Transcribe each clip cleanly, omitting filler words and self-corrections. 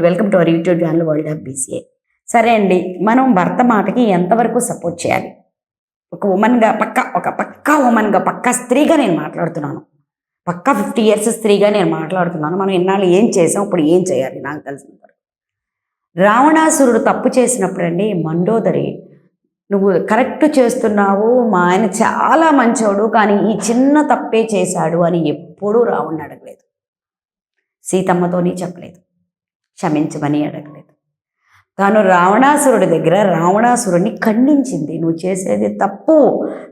Welcome to our YouTube channel world of BCA. సరే అండి, మనం భర్త మాటకి ఎంతవరకు సపోర్ట్ చేయాలి? ఒక పక్కా ఉమెన్గా పక్కా స్త్రీగా నేను మాట్లాడుతున్నాను. పక్కా 50 ఇయర్స్ స్త్రీగా నేను మాట్లాడుతున్నాను. మనం ఇన్నాళ్ళు ఏం చేసాం, ఇప్పుడు ఏం చేయాలి? నాకు తెలిసినంత వరకు రావణాసురుడు తప్పు చేసినప్పుడు అండి, మండోదరి నువ్వు కరెక్ట్ చేస్తున్నావు, మా ఆయన చాలా మంచోడు, కానీ ఈ చిన్న తప్పే చేశాడు అని ఎప్పుడూ రావణ్ణి అడగలేదు. సీతమ్మతోని చెప్పలేదు, క్షమించమని అడగలేదు. తాను రావణాసురుడి దగ్గర రావణాసురుడిని ఖండించింది. నువ్వు చేసేది తప్పు,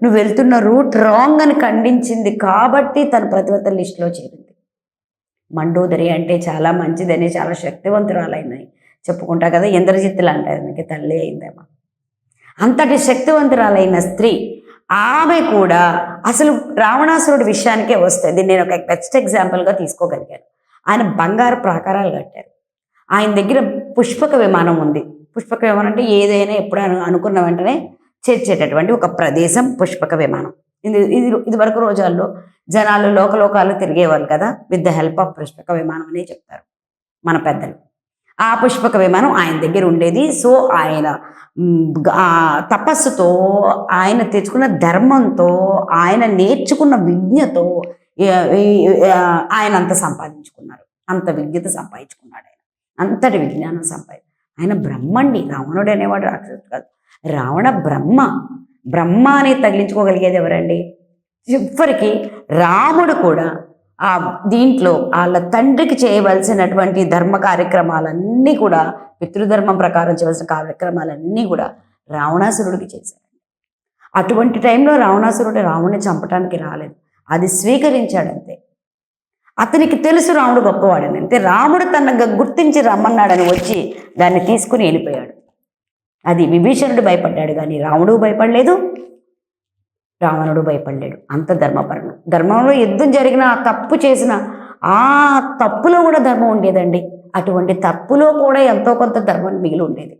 నువ్వు వెళ్తున్న రూట్ రాంగ్ అని ఖండించింది. కాబట్టి తన ప్రతివత లిస్టులో చేరింది. మండోదరి అంటే చాలా మంచిదని, చాలా శక్తివంతురాలైనవి చెప్పుకుంటా కదా, ఇంద్రజిత్తులు అంటారు, నాకు తల్లి అయిందేమో. అంతటి శక్తివంతురాలైన స్త్రీ ఆమె కూడా అసలు రావణాసురుడి విషయానికే వస్తుంది. నేను ఒక బెస్ట్ ఎగ్జాంపుల్గా తీసుకోగలిగాను. ఆయన బంగారు ప్రాకారాలు కట్టారు. ఆయన దగ్గర పుష్పక విమానం ఉంది. పుష్పక విమానం అంటే ఏదైనా ఎప్పుడు అనుకున్న వెంటనే చేర్చేటటువంటి ఒక ప్రదేశం పుష్పక విమానం. ఇది వరకు రోజుల్లో జనాలు లోకలోకాలు తిరిగేవాళ్ళు కదా, విత్ ద హెల్ప్ ఆఫ్ పుష్పక విమానం అనే చెప్తారు మన పెద్దలు. ఆ పుష్పక విమానం ఆయన దగ్గర ఉండేది. సో ఆయన తపస్సుతో, ఆయన తెచ్చుకున్న ధర్మంతో, ఆయన నేర్చుకున్న విజ్ఞతో ఆయన అంత సంపాదించుకున్నారు. అంత విజ్ఞత సంపాదించుకున్నాడు. అంతటి విజ్ఞానం ఆయన బ్రహ్మండి. రావణుడు అనేవాడు రాక్షసుడు కాదు, రావణ బ్రహ్మ. బ్రహ్మ అనేది తగిలించుకోగలిగేది ఎవరండి? చివరికి రాముడు కూడా ఆ దీంట్లో వాళ్ళ తండ్రికి చేయవలసినటువంటి ధర్మ కార్యక్రమాలన్నీ కూడా, పితృధర్మం ప్రకారం చేయవలసిన కార్యక్రమాలన్నీ కూడా రావణాసురుడికి చేశాడు. అటువంటి టైంలో రావణాసురుడు రావణ్ణి చంపడానికి రాలేదు, అది స్వీకరించాడంతే. అతనికి తెలుసు రాముడు గొప్పవాడని. అంటే రాముడు తనగా గుర్తించి రమ్మన్నాడని వచ్చి దాన్ని తీసుకుని వెళ్ళిపోయాడు. అది విభీషణుడు భయపడ్డాడు, కానీ రాముడు భయపడలేదు, రావణుడు భయపడలేడు. అంత ధర్మపరుడు. ధర్మంలో యుద్ధం జరిగిన ఆ తప్పు చేసిన ఆ తప్పులో కూడా ధర్మం ఉండేదండి. అటువంటి తప్పులో కూడా ఎంతో కొంత ధర్మం మిగిలి ఉండేది.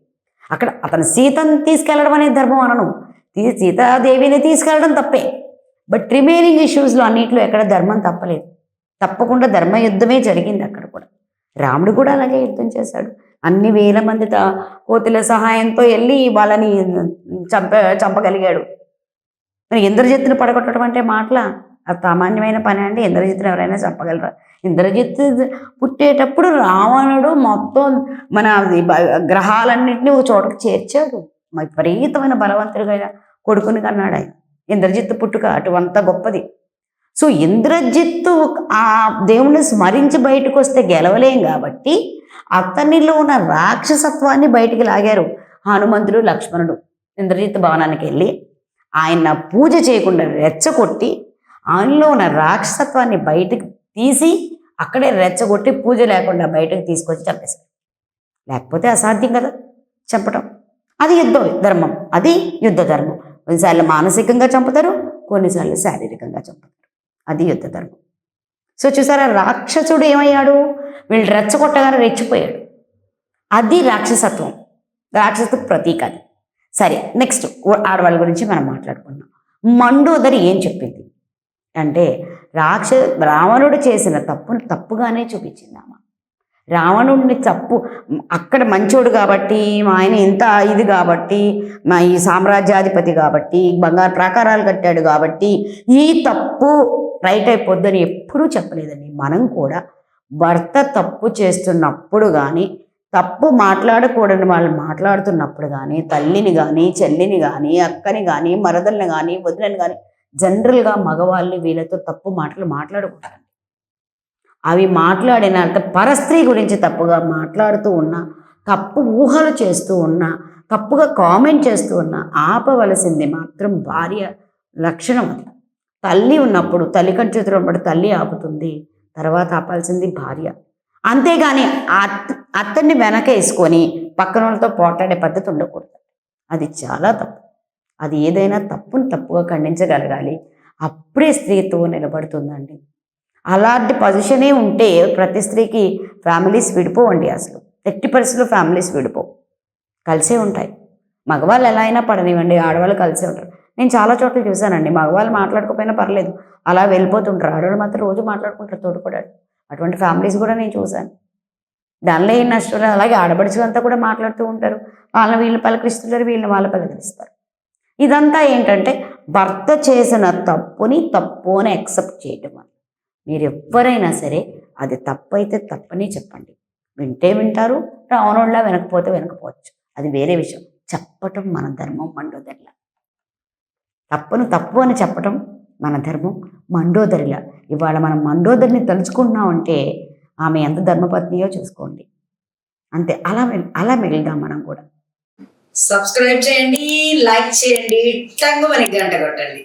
అక్కడ అతను సీతను తీసుకెళ్లడం అనేది ధర్మం అనను, సీతాదేవిని తీసుకెళ్లడం తప్పే. బట్ రిమైనింగ్ ఇష్యూస్లో అన్నింటిలో ఎక్కడ ధర్మం తప్పలేదు. తప్పకుండా ధర్మ యుద్ధమే జరిగింది అక్కడ కూడా. రాముడు కూడా అలాగే యుద్ధం చేశాడు. అన్ని వేల మంది కోతుల సహాయంతో వెళ్ళి వాళ్ళని చంపగలిగాడు. మరి ఇంద్రజిత్తును పడగొట్టడం అంటే మాటల, అది సామాన్యమైన పని అండి. ఇంద్రజిత్తును ఎవరైనా చంపగలరా? ఇంద్రజిత్తు పుట్టేటప్పుడు రావణుడు మొత్తం మన గ్రహాలన్నింటినీ ఒక చోటకు చేర్చాడు. విపరీతమైన బలవంతుడిగా కొడుకుని కన్నాడు ఆయన. ఇంద్రజిత్తు పుట్టుక అటువంత గొప్పది. సో ఇంద్రజిత్తు ఆ దేవుణ్ణి స్మరించి బయటకు వస్తే గెలవలేం కాబట్టి అతనిలో ఉన్న రాక్షసత్వాన్ని బయటికి లాగారు హనుమంతుడు, లక్ష్మణుడు. ఇంద్రజిత్తు భవనానికి వెళ్ళి ఆయన పూజ చేయకుండా రెచ్చగొట్టి ఆయనలో ఉన్న రాక్షసత్వాన్ని బయటకు తీసి అక్కడే రెచ్చగొట్టి పూజ లేకుండా బయటకు తీసుకొచ్చి చంపేశారు. లేకపోతే అసాధ్యం కదా చంపటం. అది యుద్ధ ధర్మం, అది యుద్ధ ధర్మం. కొన్నిసార్లు మానసికంగా చంపుతారు, కొన్నిసార్లు శారీరకంగా చంపుతారు. అది యుద్ధ ధర్మం. సో చూసారా, రాక్షసుడు ఏమయ్యాడు? వీళ్ళు రెచ్చగొట్టగానే రెచ్చిపోయాడు. అది రాక్షసత్వం, రాక్షసత్వ ప్రతీక అది. సరే, నెక్స్ట్ ఆడవాళ్ళ గురించి మనం మాట్లాడుకున్నాం. మండోదరి ఏం చెప్పింది అంటే, రావణుడు చేసిన తప్పును తప్పుగానే చూపించింది ఆమె. రావణుడిని తప్పు, అక్కడ మంచోడు కాబట్టి, మా ఆయన ఇంత ఇది కాబట్టి, మా ఈ సామ్రాజ్యాధిపతి కాబట్టి, బంగారు ప్రాకారాలు కట్టాడు కాబట్టి ఈ తప్పు రైట్ అయిపోద్దని ఎప్పుడూ చెప్పలేదండి. మనం కూడా భర్త తప్పు చేస్తున్నప్పుడు కానీ, తప్పు మాట్లాడకూడని వాళ్ళు మాట్లాడుతున్నప్పుడు కానీ, తల్లిని కానీ, చెల్లిని కానీ, అక్కని కానీ, మరదల్ని కానీ, వదిలని కానీ, జనరల్గా మగవాళ్ళు వీళ్ళతో తప్పు మాటలు మాట్లాడకూడదు. అవి మాట్లాడిన పరస్త్రీ గురించి తప్పుగా మాట్లాడుతూ ఉన్నా, తప్పు ఊహలు చేస్తూ ఉన్నా, తప్పుగా కామెంట్ చేస్తూ ఉన్నా ఆపవలసింది మాత్రం భార్య లక్షణం. అది తల్లి ఉన్నప్పుడు, తల్లి కంచేతులు ఉన్నప్పుడు తల్లి ఆపుతుంది, తర్వాత ఆపాల్సింది భార్య. అంతేగాని అతన్ని వెనకేసుకొని పక్కన వాళ్ళతో పోట్లాడే పద్ధతి ఉండకూడదు. అది చాలా తప్పు. అది ఏదైనా తప్పును తప్పుగా ఖండించగలగాలి. అప్పుడే స్త్రీత్వం నిలబడుతుందండి. అలాంటి పొజిషనే ఉంటే ప్రతి స్త్రీకి ఫ్యామిలీస్ విడిపోవండి. అసలు ఎట్టి పరిస్థితుల్లో ఫ్యామిలీస్ విడిపోవు, కలిసే ఉంటాయి. మగవాళ్ళు ఎలా అయినా పడనివ్వండి, ఆడవాళ్ళు కలిసే ఉంటారు. నేను చాలా చోట్ల చూశానండి, మగవాళ్ళు మాట్లాడుకోకపోయినా పర్లేదు, అలా వెళ్ళిపోతుంటారు. ఆడవాళ్ళు మాత్రం రోజు మాట్లాడుకుంటారు తోడుకోడాడు. అటువంటి ఫ్యామిలీస్ కూడా నేను చూశాను. దానిలో ఏం నష్టం లేదు. అలాగే ఆడపడుచులంతా కూడా మాట్లాడుతూ ఉంటారు, వాళ్ళని వీళ్ళు పలకరిస్తుంటారు, వీళ్ళని వాళ్ళు పలకరిస్తారు. ఇదంతా ఏంటంటే భర్త చేసిన తప్పుని తప్పు అని యాక్సెప్ట్ చేయటం వల్ల. మీరు ఎవరైనా సరే అది తప్పు అయితే తప్పని చెప్పండి. వింటే వింటారు, రావణుల్లా వినకపోతే వినకపోవచ్చు, అది వేరే విషయం. చెప్పటం మన ధర్మం. మండోదరిలా తప్పును తప్పు అని చెప్పటం మన ధర్మం. మండోదరిలా ఇవాళ మనం మండోదరిని తలుచుకుంటున్నామంటే ఆమె ఎంత ధర్మపత్నియో చూసుకోండి. అంతే, అలా మిగులుదాం మనం కూడా. సబ్స్క్రైబ్ చేయండి, లైక్ చేయండి, టంగుమని గంట కొట్టండి.